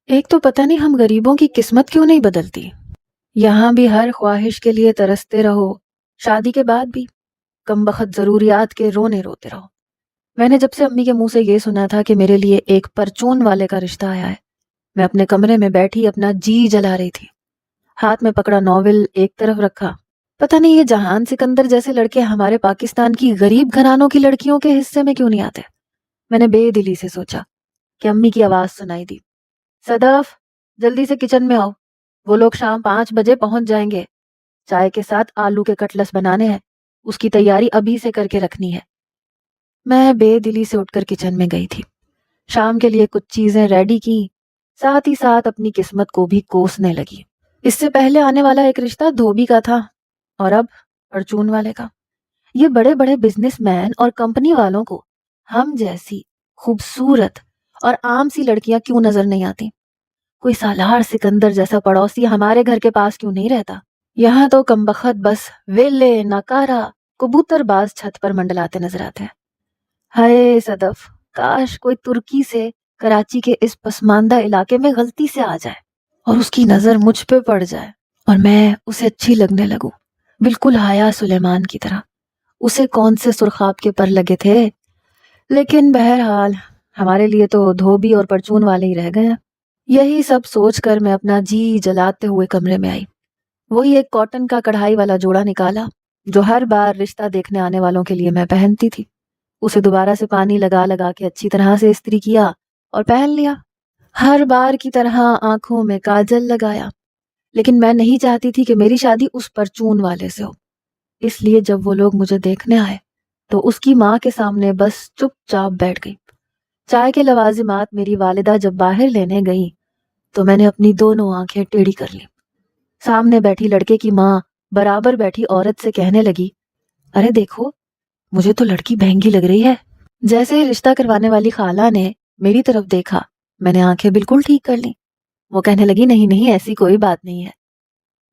ایک تو پتہ نہیں ہم غریبوں کی قسمت کیوں نہیں بدلتی. یہاں بھی ہر خواہش کے لیے ترستے رہو، شادی کے بعد بھی کم بخت ضروریات کے رونے روتے رہو. میں نے جب سے امی کے منہ سے یہ سنا تھا کہ میرے لیے ایک پرچون والے کا رشتہ آیا ہے، میں اپنے کمرے میں بیٹھی اپنا جی جلا رہی تھی. ہاتھ میں پکڑا ناول ایک طرف رکھا. پتہ نہیں یہ جہان سکندر جیسے لڑکے ہمارے پاکستان کی غریب گھرانوں کی لڑکیوں کے حصے میں کیوں نہیں آتے. میں نے بے دلی سے سوچا کہ امی کی آواز سنائی دی. صدف، جلدی سے کچن میں آؤ، وہ لوگ شام 5 بجے پہنچ جائیں گے. چائے کے ساتھ آلو کے کٹلس بنانے ہیں، اس کی تیاری ابھی سے کر کے رکھنی ہے. میں بے دلی سے اٹھ کر کچن میں گئی تھی. شام کے لیے کچھ چیزیں ریڈی کی، ساتھ ہی ساتھ اپنی قسمت کو بھی کوسنے لگی. اس سے پہلے آنے والا ایک رشتہ دھوبی کا تھا اور اب پرچون والے کا. یہ بڑے بڑے بزنس مین اور کمپنی والوں کو ہم جیسی خوبصورت اور عام سی لڑکیاں کیوں نظر نہیں آتی؟ کوئی سالار سکندر جیسا پڑوسی ہمارے گھر کے پاس کیوں نہیں رہتا؟ یہاں تو کمبخت بس ویلے ناکارا کبوتر باز چھت پر منڈلاتے نظر آتے ہیں. ہائے صدف، کاش کوئی ترکی سے کراچی کے اس پسماندہ علاقے میں غلطی سے آ جائے اور اس کی نظر مجھ پہ پڑ جائے اور میں اسے اچھی لگنے لگوں، بالکل حیا سلیمان کی طرح. اسے کون سے سرخاب کے پر لگے تھے، لیکن بہرحال ہمارے لیے تو دھوبی اور پرچون والے ہی رہ گئے ہیں. یہی سب سوچ کر میں اپنا جی جلاتے ہوئے کمرے میں آئی. وہی ایک کاٹن کا کڑھائی والا جوڑا نکالا جو ہر بار رشتہ دیکھنے آنے والوں کے لیے میں پہنتی تھی. اسے دوبارہ سے پانی لگا لگا کے اچھی طرح سے استری کیا اور پہن لیا. ہر بار کی طرح آنکھوں میں کاجل لگایا، لیکن میں نہیں چاہتی تھی کہ میری شادی اس پرچون والے سے ہو. اس لیے جب وہ لوگ مجھے دیکھنے آئے تو اس کی ماں کے سامنے بس چپ چاپ بیٹھ گئی. چائے کے لوازمات میری والدہ جب باہر لینے گئیں تو میں نے اپنی دونوں آنکھیں ٹیڑھی کر لیں. سامنے بیٹھی لڑکے کی ماں برابر بیٹھی عورت سے کہنے لگی، ارے دیکھو، مجھے تو لڑکی مہنگی لگ رہی ہے. جیسے ہی رشتہ کروانے والی خالہ نے میری طرف دیکھا، میں نے آنکھیں بالکل ٹھیک کر لیں. وہ کہنے لگی، نہیں نہیں، ایسی کوئی بات نہیں ہے.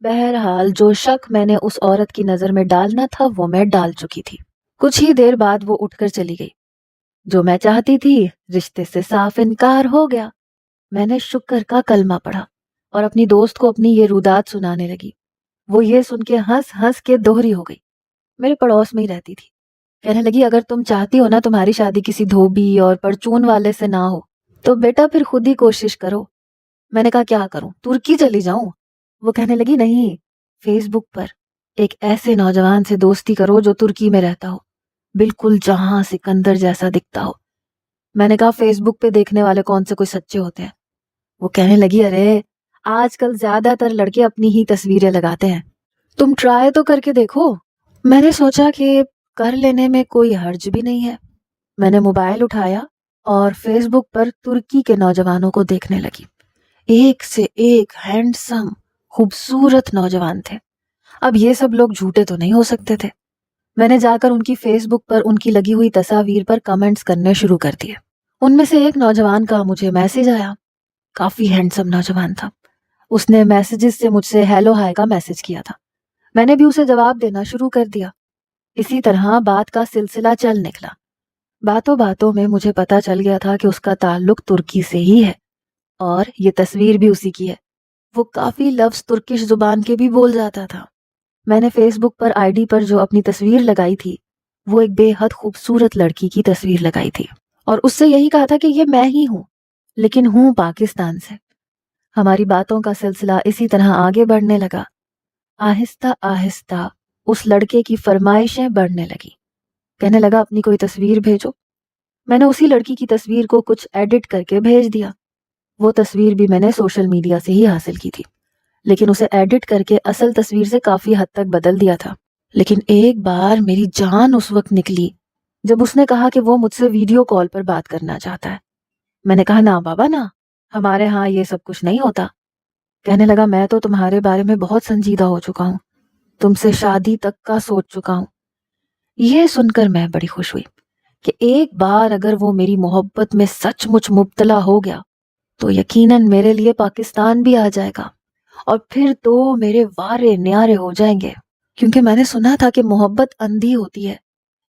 بہرحال جو شک میں نے اس عورت کی نظر میں ڈالنا تھا وہ میں ڈال چکی تھی. کچھ ہی دیر بعد وہ اٹھ کر چلی گئی. جو میں چاہتی تھی، رشتے سے صاف انکار ہو گیا. میں نے شکر کا کلمہ پڑھا اور اپنی دوست کو اپنی یہ رودات سنانے لگی. وہ یہ سن کے ہنس ہنس کے دوہری ہو گئی. میرے پڑوس میں ہی رہتی تھی. کہنے لگی، اگر تم چاہتی ہو نا تمہاری شادی کسی دھوبی اور پرچون والے سے نہ ہو تو بیٹا پھر خود ہی کوشش کرو. میں نے کہا، کیا کروں، ترکی چلی جاؤں؟ وہ کہنے لگی، نہیں، فیس بک پر ایک ایسے نوجوان سے دوستی کرو جو ترکی میں رہتا ہو، بالکل جہاں سکندر جیسا دکھتا ہو. میں نے کہا، فیس بک پہ دیکھنے والے کون سے کوئی سچے ہوتے ہیں؟ وہ کہنے لگی، ارے آج کل زیادہ تر لڑکے اپنی ہی تصویریں لگاتے ہیں، تم ٹرائی تو کر کے دیکھو. میں نے سوچا کہ کر لینے میں کوئی حرج بھی نہیں ہے. میں نے موبائل اٹھایا اور فیس بک پر ترکی کے نوجوانوں کو دیکھنے لگی. ایک سے ایک ہینڈسم خوبصورت نوجوان تھے. اب یہ سب لوگ جھوٹے تو نہیں ہو سکتے تھے. میں نے جا کر ان کی فیس بک پر ان کی لگی ہوئی تصاویر پر کمنٹس کرنے شروع کر دیے. ان میں سے ایک نوجوان کا مجھے میسج آیا. کافی ہینڈسم نوجوان تھا. اس نے میسیجز سے مجھ سے ہیلو ہائی کا میسج کیا تھا. میں نے بھی اسے جواب دینا شروع کر دیا. اسی طرح بات کا سلسلہ چل نکلا. باتوں باتوں میں مجھے پتا چل گیا تھا کہ اس کا تعلق ترکی سے ہی ہے اور یہ تصویر بھی اسی کی ہے. وہ کافی لفظ ترکش زبان کے بھی بول جاتا تھا. میں نے face book per I D پر جو اپنی تصویر لگائی تھی وہ ایک بے حد خوبصورت لڑکی کی تصویر لگائی تھی اور اس سے یہی کہا تھا کہ یہ میں ہی ہوں، لیکن ہوں پاکستان سے. ہماری باتوں کا سلسلہ اسی طرح آگے بڑھنے لگا. آہستہ آہستہ اس لڑکے کی فرمائشیں بڑھنے لگی. کہنے لگا، اپنی کوئی تصویر بھیجو. میں نے اسی لڑکی کی تصویر کو کچھ ایڈٹ کر کے بھیج دیا. وہ تصویر بھی میں نے سوشل میڈیا سے ہی حاصل کی تھی، لیکن اسے ایڈٹ کر کے اصل تصویر سے کافی حد تک بدل دیا تھا. لیکن ایک بار میری جان اس وقت نکلی جب اس نے کہا کہ وہ مجھ سے ویڈیو کال پر بات کرنا چاہتا ہے. میں نے کہا، نا بابا نا، ہمارے ہاں یہ سب کچھ نہیں ہوتا. کہنے لگا، میں تو تمہارے بارے میں بہت سنجیدہ ہو چکا ہوں، تم سے شادی تک کا سوچ چکا ہوں. یہ سن کر میں بڑی خوش ہوئی کہ ایک بار اگر وہ میری محبت میں سچ مچ مبتلا ہو گیا تو یقیناً میرے لیے پاکستان بھی آ جائے گا اور پھر تو میرے وارے نیارے ہو جائیں گے. کیونکہ میں نے سنا تھا کہ محبت اندھی ہوتی ہے،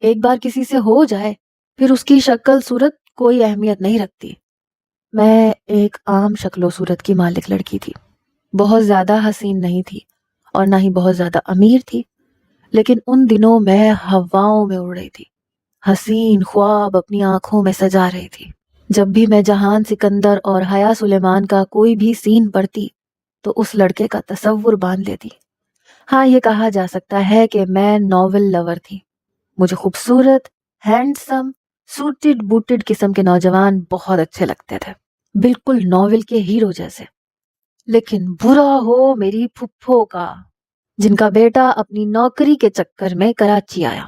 ایک بار کسی سے ہو جائے پھر اس کی شکل صورت کوئی اہمیت نہیں رکھتی. میں ایک عام شکل و صورت کی مالک لڑکی تھی، بہت زیادہ حسین نہیں تھی اور نہ ہی بہت زیادہ امیر تھی، لیکن ان دنوں میں ہواؤں میں اڑ رہی تھی، حسین خواب اپنی آنکھوں میں سجا رہی تھی۔ جب بھی میں جہان سکندر اور حیا سلیمان کا کوئی بھی سین پڑھتی تو اس لڑکے کا تصور باندھ لیتی۔ ہاں، یہ کہا جا سکتا ہے کہ میں ناول لور تھی۔ مجھے خوبصورت، ہینڈسم، سوٹڈ بوٹڈ قسم کے نوجوان بہت اچھے لگتے تھے، بالکل ناول کے ہیرو جیسے۔ لیکن برا ہو میری پھپھو کا، جن کا بیٹا اپنی نوکری کے چکر میں کراچی آیا۔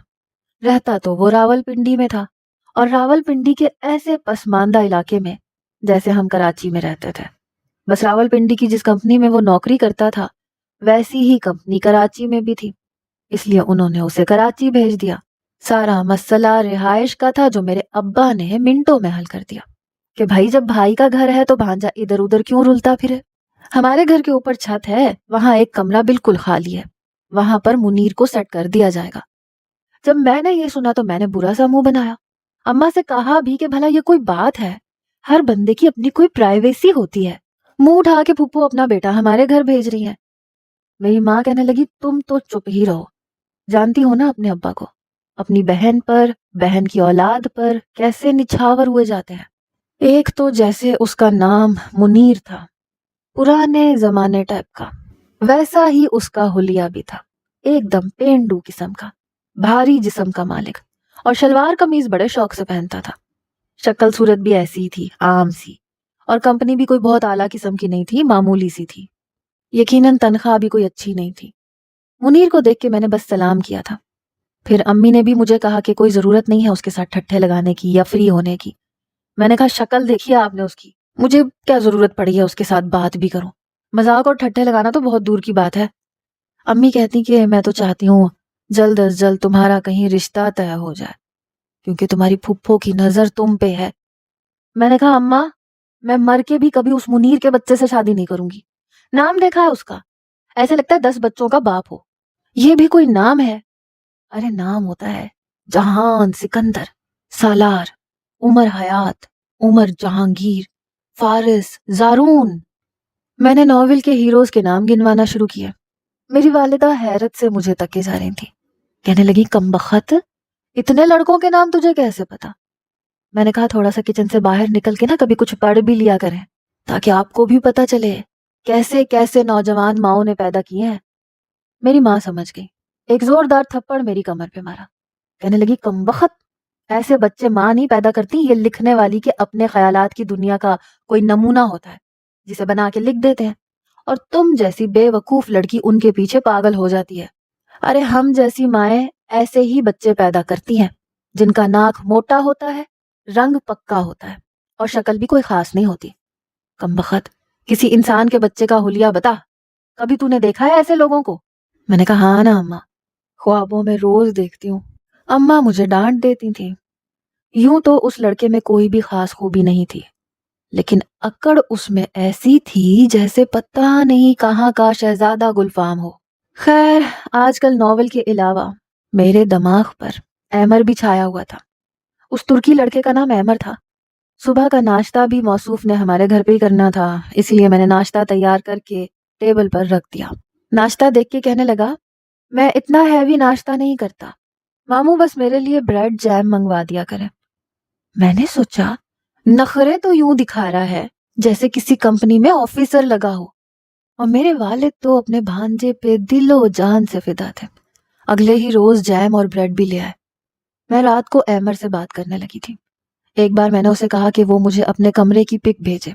رہتا تو وہ راول پنڈی میں تھا، اور راول پنڈی کے ایسے پسماندہ علاقے میں جیسے ہم کراچی میں رہتے تھے۔ بس راول پنڈی کی جس کمپنی میں وہ نوکری کرتا تھا ویسی ہی کمپنی کراچی میں بھی تھی، اس لیے انہوں نے اسے کراچی بھیج دیا۔ سارا مسئلہ رہائش کا تھا جو میرے ابا نے منٹوں میں حل کر دیا کہ بھائی جب بھائی کا گھر ہے تو بھانجا ادھر ادھر کیوں رلتا پھرے۔ ہمارے گھر کے اوپر چھت ہے، وہاں ایک کمرہ بالکل خالی ہے، وہاں پر منیر کو سیٹ کر دیا جائے گا۔ جب میں نے یہ سنا تو میں نے برا سا منہ بنایا، اماں سے کہا بھی کہ بھلا یہ کوئی بات ہے، ہر بندے کی اپنی کوئی پرائیویسی ہوتی ہے، منہ اٹھا کے پھپھو اپنا بیٹا ہمارے گھر بھیج رہی ہے۔ میری ماں کہنے لگی تم تو چپ ہی رہو، جانتی ہو نا اپنے ابا کو، اپنی بہن پر، بہن کی اولاد پر کیسے نچھاور ہوئے جاتے ہیں۔ ایک تو جیسے اس کا نام منیر تھا، پرانے زمانے ٹائپ کا، ویسا ہی اس کا حلیہ بھی تھا، ایک دم پینڈو قسم کا، بھاری جسم کا مالک، اور شلوار قمیض بڑے شوق سے پہنتا تھا۔ شکل صورت بھی ایسی تھی، عام سی، اور کمپنی بھی کوئی بہت اعلیٰ قسم کی نہیں تھی، معمولی سی تھی، یقیناً تنخواہ بھی کوئی اچھی نہیں تھی۔ منیر کو دیکھ کے میں نے بس سلام کیا تھا، پھر امی نے بھی مجھے کہا کہ کوئی ضرورت نہیں ہے اس کے ساتھ ٹھٹھے لگانے کی یا فری ہونے کی۔ میں نے کہا شکل دیکھی آپ نے اس کی، مجھے کیا ضرورت پڑی ہے اس کے ساتھ بات بھی کروں، مذاق اور ٹھٹھے لگانا تو بہت دور کی بات ہے۔ امی کہتی کہ میں تو چاہتی ہوں جلد از جلد تمہارا کہیں رشتہ طے ہو جائے کیونکہ تمہاری پھپھو کی نظر تم پہ ہے۔ میں نے کہا اماں میں مر کے بھی کبھی اس منیر کے بچے سے شادی نہیں کروں گی، نام دیکھا ہے اس کا، ایسے لگتا ہے 10 بچوں کا باپ ہو، یہ بھی کوئی نام ہے؟ ارے نام ہوتا ہے جہان سکندر، سالار، عمر حیات، عمر جہانگیر، فارس، زارون۔ میں نے ناول کے ہیروز کے نام گنوانا شروع کیا۔ میری والدہ حیرت سے مجھے تکے جا رہی تھی، کہنے لگی کمبخت اتنے لڑکوں کے نام تجھے کیسے پتا؟ میں نے کہا تھوڑا سا کچن سے باہر نکل کے نا کبھی کچھ پڑھ بھی لیا کریں تاکہ آپ کو بھی پتا چلے کیسے کیسے نوجوان ماؤں نے پیدا کیے ہیں۔ میری ماں سمجھ گئی، ایک زوردار تھپڑ میری کمر پہ مارا، کہنے لگی کمبخت ایسے بچے ماں نہیں پیدا کرتی، یہ لکھنے والی کے اپنے خیالات کی دنیا کا کوئی نمونہ ہوتا ہے جسے بنا کے لکھ دیتے ہیں، اور تم جیسی بے وقوف لڑکی ان کے پیچھے پاگل ہو جاتی ہے۔ ارے ہم جیسی مائیں ایسے ہی بچے پیدا کرتی ہیں جن کا ناک موٹا ہوتا ہے، رنگ پکا ہوتا ہے اور شکل بھی کوئی خاص نہیں ہوتی۔ کمبخت کسی انسان کے بچے کا حلیہ بتا، کبھی تو نے دیکھا ہے ایسے لوگوں کو؟ میں نے کہا ہاں نا اماں، خوابوں میں روز دیکھتی ہوں۔ اماں مجھے ڈانٹ دیتی تھی۔ یوں تو اس لڑکے میں کوئی بھی خاص خوبی نہیں تھی، لیکن اکڑ اس میں ایسی تھی جیسے پتہ نہیں کہاں کا شہزادہ گلفام ہو۔ خیر آج کل ناول کے علاوہ میرے دماغ پر ایمر بھی چھایا ہوا تھا۔ اس ترکی لڑکے کا نام ایمر تھا۔ صبح کا ناشتہ بھی موصوف نے ہمارے گھر پہ ہی کرنا تھا، اس لیے میں نے ناشتہ تیار کر کے ٹیبل پر رکھ دیا۔ ناشتہ دیکھ کے کہنے لگا میں اتنا ہیوی ناشتہ نہیں کرتا، ماموں بس میرے لیے بریڈ جیم منگوا دیا کرے۔ میں نے سوچا نخرے تو یوں دکھا رہا ہے جیسے کسی کمپنی میں آفیسر لگا ہو، اور میرے والد تو اپنے بھانجے پہ دل و جان سے فدا تھے۔ اگلے ہی روز جیم اور بریڈ بھی لے آئے۔ میں رات کو ایمر سے بات کرنے لگی تھی۔ ایک بار میں نے اسے کہا کہ وہ مجھے اپنے کمرے کی پک بھیجے۔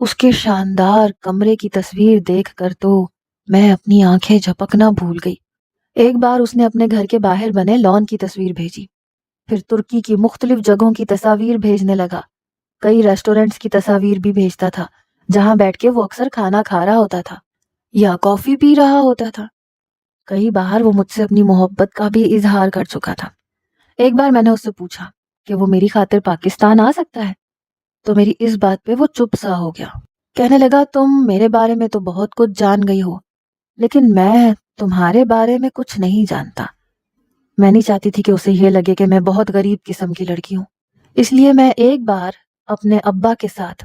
اس کے شاندار کمرے کی تصویر دیکھ کر تو میں اپنی آنکھیں جھپکنا بھول گئی۔ ایک بار اس نے اپنے گھر کے باہر بنے لان کی تصویر بھیجی، پھر ترکی کی مختلف جگہوں کی تصاویر بھیجنے لگا۔ کئی ریسٹورنٹس کی تصاویر بھی بھیجتا تھا جہاں بیٹھ کے وہ اکثر کھانا کھا رہا ہوتا تھا یا کافی پی رہا ہوتا تھا۔ کئی بار وہ مجھ سے اپنی محبت کا بھی اظہار کر چکا تھا۔ ایک بار میں نے اس سے پوچھا کہ وہ میری خاطر پاکستان آ سکتا ہے تو میری اس بات پہ وہ چپ سا ہو گیا۔ کہنے لگا تم میرے بارے میں تو بہت کچھ جان گئی ہو لیکن میں تمہارے بارے میں کچھ نہیں جانتا۔ میں نہیں چاہتی تھی کہ اسے یہ لگے کہ میں بہت غریب قسم کی لڑکی ہوں، اس لیے میں ایک بار اپنے ابا کے ساتھ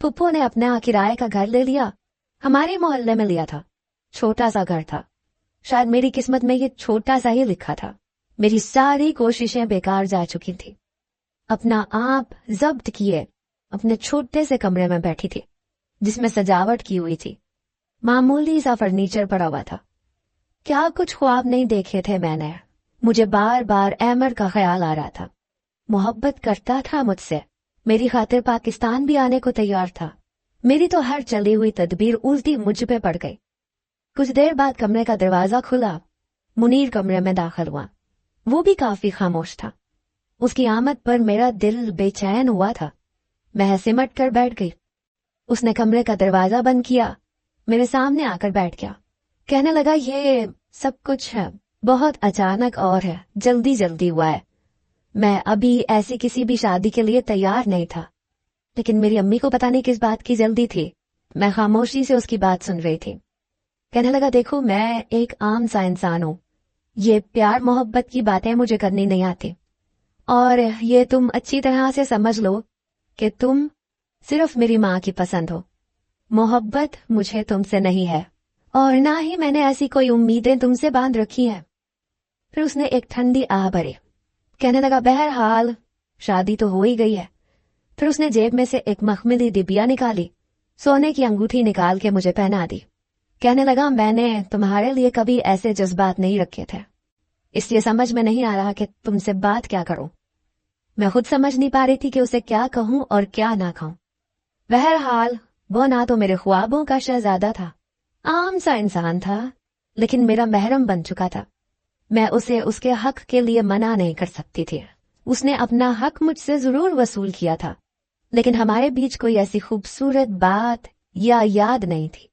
پھپھو نے اپنا کرائے کا گھر لے لیا، ہمارے محلے میں لیا تھا، چھوٹا سا گھر تھا، شاید میری قسمت میں یہ چھوٹا سا ہی لکھا تھا۔ میری ساری کوششیں بیکار جا چکی تھی۔ اپنا آپ ضبط کیے اپنے چھوٹے سے کمرے میں بیٹھی تھی جس میں سجاوٹ کی ہوئی تھی، معمولی سا فرنیچر پڑا ہوا تھا۔ کیا کچھ خواب نہیں دیکھے تھے میں نے، مجھے بار بار احمد کا خیال آ رہا تھا، محبت کرتا تھا مجھ سے، میری خاطر پاکستان بھی آنے کو تیار تھا۔ میری تو ہر چلی ہوئی تدبیر الٹی مجھ پہ پڑ گئی۔ کچھ دیر بعد کمرے کا دروازہ کھلا، منیر کمرے میں داخل ہوا، وہ بھی کافی خاموش تھا۔ اس کی آمد پر میرا دل بے چین ہوا تھا، میں سمٹ کر بیٹھ گئی۔ اس نے کمرے کا دروازہ بند کیا، میرے سامنے آ کر بیٹھ گیا، کہنے لگا یہ سب کچھ ہے بہت اچانک اور ہے، جلدی جلدی ہوا ہے، میں ابھی ایسی کسی بھی شادی کے لیے تیار نہیں تھا۔ لیکن میری امی کو پتہ نہیں کس بات کی جلدی تھی، میں خاموشی سے اس کی بات سن رہی تھی۔ کہنے لگا دیکھو میں ایک عام سا انسان ہوں، یہ پیار محبت کی باتیں مجھے کرنی نہیں آتی، اور یہ تم اچھی طرح سے سمجھ لو کہ تم صرف میری ماں کی پسند ہو، محبت مجھے تم سے نہیں ہے، اور نہ ہی میں نے ایسی کوئی امیدیں تم سے باندھ رکھی ہیں۔ پھر اس نے ایک ٹھنڈی آہ بھری، کہنے لگا بہرحال شادی تو ہو ہی گئی ہے۔ پھر اس نے جیب میں سے ایک مخملی ڈبیا نکالی، سونے کی انگوٹھی نکال کے مجھے پہنا دی، کہنے لگا میں نے تمہارے لیے کبھی ایسے جذبات نہیں رکھے تھے، اس لیے سمجھ میں نہیں آ رہا کہ تم سے بات کیا کروں۔ میں خود سمجھ نہیں پا رہی تھی کہ اسے کیا کہوں اور کیا نہ کہوں۔ بہرحال وہ نہ تو میرے خوابوں کا شہزادہ تھا، عام سا انسان تھا، لیکن میرا محرم بن چکا تھا۔ میں اسے اس کے حق کے لیے منع نہیں کر سکتی تھی، اس نے اپنا حق مجھ سے ضرور وصول کیا تھا، لیکن ہمارے بیچ کوئی ایسی خوبصورت بات یا یاد نہیں تھی۔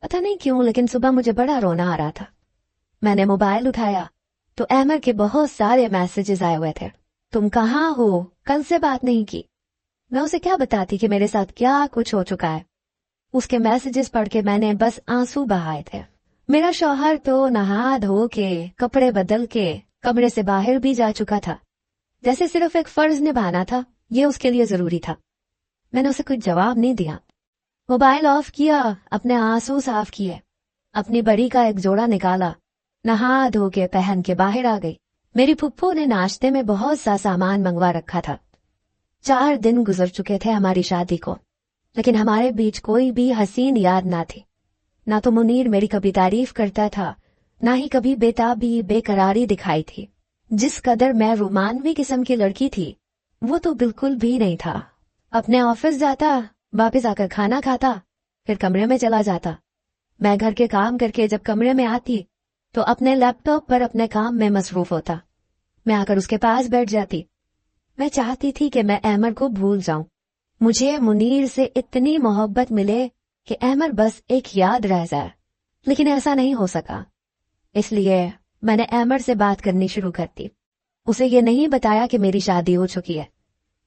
پتہ نہیں کیوں لیکن صبح مجھے بڑا رونا آ رہا تھا۔ میں نے موبائل اٹھایا تو احمد کے بہت سارے میسیجز آئے ہوئے تھے، تم کہاں ہو، کل سے بات نہیں کی۔ میں اسے کیا بتاتی کہ میرے ساتھ کیا کچھ ہو چکا ہے۔ اس کے میسیجز پڑھ کے میں نے بس آنسو بہائے تھے۔ میرا شوہر تو نہا دھو کے کپڑے بدل کے کمرے سے باہر بھی جا چکا تھا، جیسے صرف ایک فرض نبھانا تھا، یہ اس کے لیے ضروری تھا۔ میں نے اسے کچھ جواب نہیں دیا، موبائل آف کیا، اپنے آنسو صاف کیے، اپنی بڑی کا ایک جوڑا نکالا، نہا دھو کے پہن کے باہر آ گئی۔ میری پھپھو نے ناشتے میں بہت سا سامان منگوا رکھا تھا۔ 4 دن گزر چکے تھے ہماری شادی کو، لیکن ہمارے بیچ کوئی بھی حسین یاد نہ تھی۔ نہ تو منیر میری کبھی تعریف کرتا تھا، نہ ہی کبھی بےتابی بے قراری دکھائی تھی۔ جس قدر میں رومانوی قسم کی لڑکی تھی وہ تو بالکل بھی نہیں تھا۔ اپنے آفس جاتا، واپس آ کر کھانا کھاتا، پھر کمرے میں چلا جاتا۔ میں گھر کے کام کر کے جب کمرے میں آتی تو اپنے لیپ ٹاپ پر اپنے کام میں مصروف ہوتا۔ میں آ کر اس کے پاس بیٹھ جاتی۔ میں چاہتی تھی کہ میں احمد کو بھول جاؤں، مجھے منیر سے اتنی محبت ملے کہ احمد بس ایک یاد رہ جائے، لیکن ایسا نہیں ہو سکا۔ اس لیے میں نے احمد سے بات کرنی شروع کر دی۔ اسے یہ نہیں بتایا کہ میری شادی ہو چکی ہے۔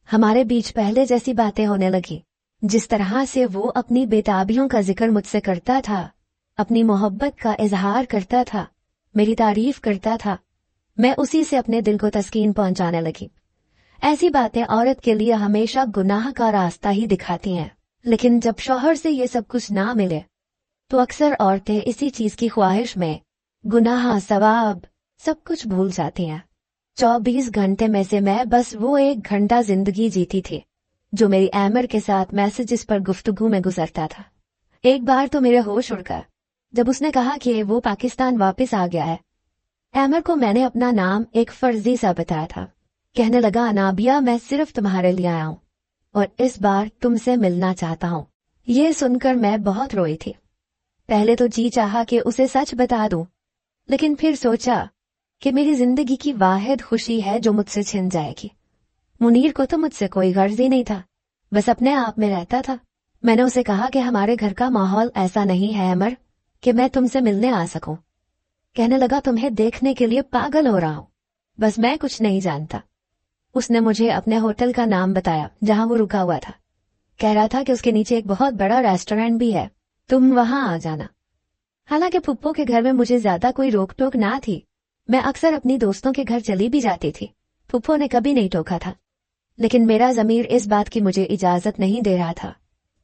ہمارے بیچ پہلے جیسی باتیں ہونے لگی، جس طرح سے وہ اپنی بےتابیوں کا ذکر مجھ سے کرتا تھا، اپنی محبت کا اظہار کرتا تھا، میری تعریف کرتا تھا، میں اسی سے اپنے دل کو تسکین پہنچانے لگی۔ ایسی باتیں عورت کے لیے ہمیشہ گناہ کا راستہ ہی دکھاتی ہیں، لیکن جب شوہر سے یہ سب کچھ نہ ملے تو اکثر عورتیں اسی چیز کی خواہش میں گناہ، ثواب سب کچھ بھول جاتی ہیں۔ 24 گھنٹے میں سے میں بس وہ 1 گھنٹہ زندگی جیتی تھی جو میری احمد کے ساتھ میسیجز پر گفتگو میں گزرتا تھا۔ ایک بار تو میرے ہوش اڑ گئے جب اس نے کہا کہ وہ پاکستان واپس آ گیا ہے۔ احمد کو میں نے اپنا نام ایک فرضی سا بتایا تھا۔ کہنے لگا انابیہ میں صرف تمہارے لیے آیا ہوں اور اس بار تم سے ملنا چاہتا ہوں۔ یہ سن کر میں بہت روئی تھی۔ پہلے تو جی چاہا کہ اسے سچ بتا دوں، لیکن پھر سوچا کہ میری زندگی کی واحد خوشی ہے جو مجھ سے چھن جائے گی۔ منیر کو تو مجھ سے کوئی غرض ہی نہیں تھا، بس اپنے آپ میں رہتا تھا۔ میں نے اسے کہا کہ ہمارے گھر کا ماحول ایسا نہیں ہے امر کہ میں تم سے ملنے آ سکوں۔ کہنے لگا تمہیں دیکھنے کے لیے پاگل ہو رہا ہوں، بس میں کچھ نہیں جانتا۔ اس نے مجھے اپنے ہوٹل کا نام بتایا جہاں وہ رکا ہوا تھا۔ کہہ رہا تھا کہ اس کے نیچے ایک بہت بڑا ریسٹورینٹ بھی ہے، تم وہاں آ جانا۔ حالانکہ پھپھو کے گھر میں مجھے زیادہ کوئی روک ٹوک نہ تھی، میں اکثر اپنی دوستوں کے گھر چلی بھی جاتی تھی، پھپھو نے کبھی نہیں ٹوکا تھا، لیکن میرا ضمیر اس بات کی مجھے اجازت نہیں دے رہا تھا